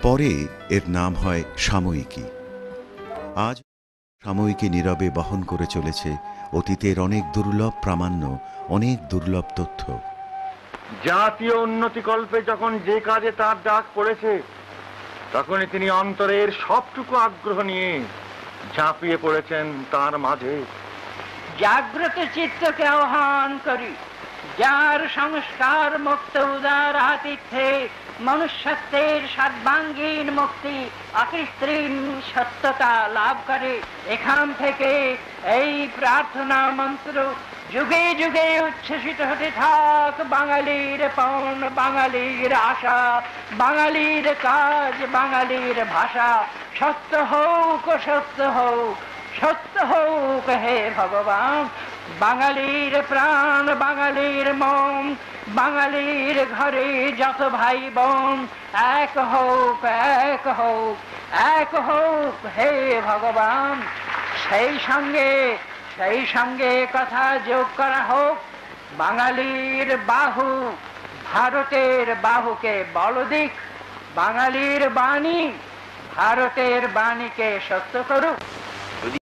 পরে এর নাম হয় সাময়িকী। আজ সাময়িকী নীরবে বহন করে চলেছে অতীতের অনেক দুর্লভ প্রামাণ্য, অনেক দুর্লভ তথ্য। জাতীয় উন্নতিকল্পে যখন যে কাজে তার ডাক পড়েছে, তখনই তিনি অন্তরের সবটুকু আগ্রহ নিয়ে ঝাঁপিয়ে পড়েছেন তার মাঝে। জাগ্রত চিত্তকে আহ্বান করি, যার সংস্কার মুক্ত উদার আতিথ্যে মনুষ্যত্বের সর্বাঙ্গীন মুক্তি অকৃত্রিম সত্যতা লাভ করে। এখান থেকে এই প্রার্থনা মন্ত্র যুগে যুগে উচ্ছ্বসিত হতে থাক। বাঙালির পণ, বাঙালির আশা, বাঙালির কাজ, বাঙালির ভাষা। সত্য হোক, সত্য হোক, সত্য হোক হে ভগবান। বাঙালির প্রাণ, বাঙালির মন, বাঙালির ঘরে যত ভাই বোন, এক হোক, এক হোক, এক হোক হে ভগবান। সেই সঙ্গে কথা যোগ করা হোক, বাঙালির বাহু ভারতের বাহুকে বল দিক। বাঙালির বাণী ভারতের বাণীকে সত্য করুক।